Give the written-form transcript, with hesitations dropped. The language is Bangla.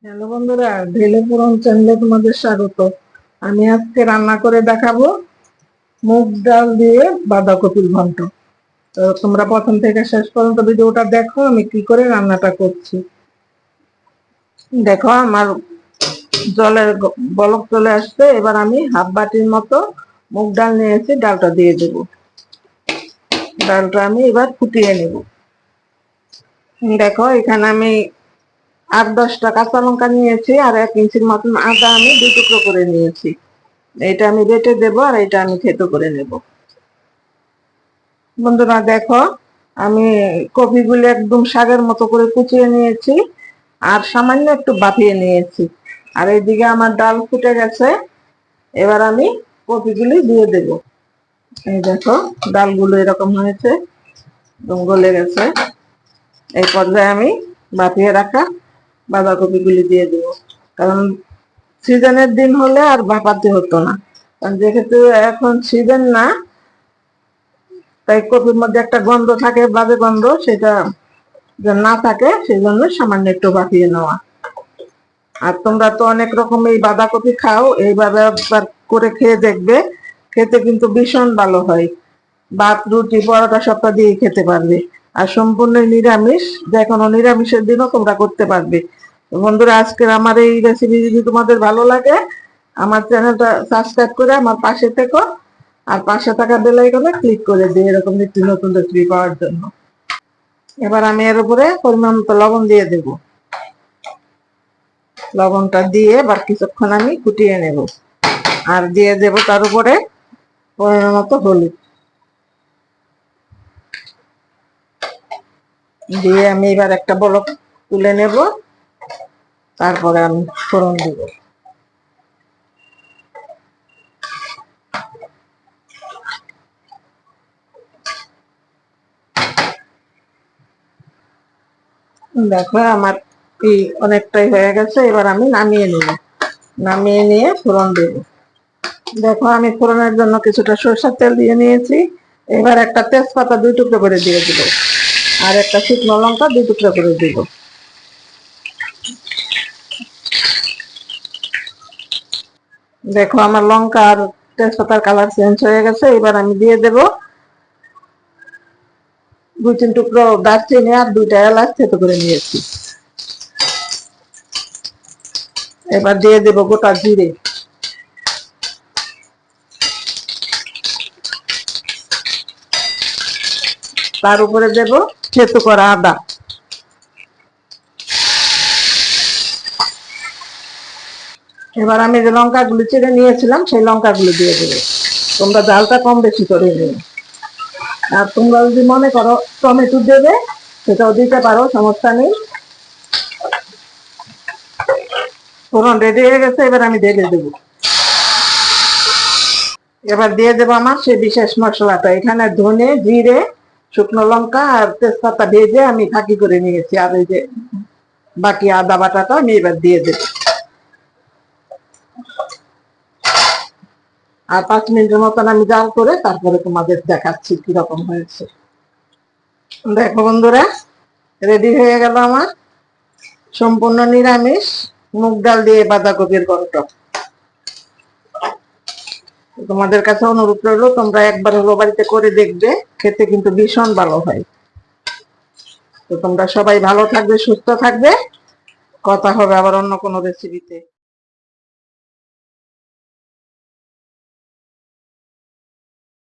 হ্যালো বন্ধুরা, ঢেলে পুরন চ্যানেলে তোমাদের স্বাগত। আমি আজকে রান্না করে দেখাবো মুগ ডাল দিয়ে বাঁধাকপির ঘন্ট। তো তোমরা প্রথম থেকে শেষ পর্যন্ত ভিডিওটা দেখো আমি কি করে রান্নাটা করছি। দেখো আমার জলের বলক চলে আসছে। এবার আমি হাফ বাটির মতো মুগ ডাল নিয়েছি, ডালটা দিয়ে দেব। ডালটা আমি এবার ফুটিয়ে নেব। দেখো এখানে আমি 8-10টা কাঁচা লঙ্কা নিয়েছি, আর 1 ইঞ্চির মতন আদা আমি 2 টুকরো করে নিয়েছি। এটা আমি বেটে দেব, আর এটা আমি থেতো করে নেব। বন্ধুরা দেখো, আমি কপিগুলো একদম শাকের মতো করে কুচিয়ে নিয়েছি, আর সামান্য একটু বাপিয়ে নিয়েছি। আর এইদিকে আমার ডাল ফুটে গেছে। এবার আমি কপিগুলি দিয়ে দেব। এই দেখো ডালগুলো এরকম হয়েছে, গলে গেছে। এই পর্যায়ে আমি বাপিয়ে রাখা বাঁধাকপিগুলি দিয়ে দেব। কারণ সিজনের দিন হলে আর ভাপাতে হতো না, কারণ যেহেতু এখন সিজন না, তাই কপির মধ্যে একটা গন্ধ থাকে, বাজে গন্ধ, সেটা যেন না থাকে সেই জন্য সামান্য একটু ভাপিয়ে নেওয়া। আর তোমরা তো অনেক রকম এই বাঁধাকপি খাও, এইভাবে একবার করে খেয়ে দেখবে, খেতে কিন্তু ভীষণ ভালো হয়। ভাত, রুটি, পরোটা সবটা দিয়ে খেতে পারবে। আর সম্পূর্ণ নিরামিষ, যে কোনো নিরামিষের দিনও তোমরা করতে পারবে। বন্ধুরা, আজকের আমার এই রেসিপি যদি তোমাদের ভালো লাগে, আমার চ্যানেলটা সাবস্ক্রাইব করে আমার পাশে থেকো, আর পাশে থাকা বেল আইকনে ক্লিক করে দিই এরকম নিত্য নতুন রেসিপি পাওয়ার জন্য। এবার আমি এর উপরে পরিমাণ মতো লবণ দিয়ে দেব। লবণটা দিয়ে এবার কিছুক্ষণ আমি ফুটিয়ে নেব, আর দিয়ে দেব তার উপরে পরিমাণ মতো হলুদ দিয়ে আমি এবার একটা বলক তুলে নেব। তারপরে আমি ফোড়ন দিব। দেখো আমার অনেকটাই হয়ে গেছে। এবার আমি নামিয়ে নিব। নামিয়ে নিয়ে ফোড়ন দেব। দেখো আমি ফোড়নের জন্য কিছুটা সরষের তেল দিয়ে নিয়েছি। এবার একটা তেজপাতা 2 টুকরো করে দিয়ে দিব, আর একটা শুকনো লঙ্কা 2 টুকরো করে দিব। দেখো আমার লঙ্কা আর তেজপাতার কালার চেঞ্জ হয়ে গেছে। এবার আমি দিয়ে দেব 2-3 টুকরো দারচিনি আর 2টা এলাচ থেতো করে নিয়েছি। এবার দিয়ে দেব গোটা জিরে। তার উপরে দেব থেতো করা আদা। এবার আমি যে লঙ্কাগুলো চিড়ে নিয়েছিলাম সেই লঙ্কাগুলো দিয়ে দেবো। তোমরা ঝালটা কম বেশি করে নেবে। আর তোমরা যদি মনে করো টমেটো দেবে, সেটাও দিতে পারো, সমস্যা নেই। ফোড়ন রেডি হয়ে গেছে। এবার আমি ঢেলে দেবো। এবার দিয়ে দেবো আমার সেই বিশেষ মশলাটা। এখানে ধনে, জিরে, শুকনো লঙ্কা আর তেজপাতা ভেজে আমি ফাঁকি করে নিয়েছি, আর এই যে বাকি আদা বাটাটা আমি এবার দিয়ে দেবো। আর 5 মিনিটের মতন আমি জাল করে তারপরে তোমাদের দেখাচ্ছি কিরকম হয়েছে। দেখো বন্ধুরা, রেডি হয়ে গেল আমার সম্পূর্ণ নিরামিষ মুগ ডাল দিয়ে বাঁধাকপির ঘন্ট। তোমাদের কাছে অনুরোধ রইলো, তোমরা একবার হলো বাড়িতে করে দেখবে, খেতে কিন্তু ভীষণ ভালো হয়। তো তোমরা সবাই ভালো থাকবে, সুস্থ থাকবে। কথা হবে আবার অন্য কোনো রেসিপিতে।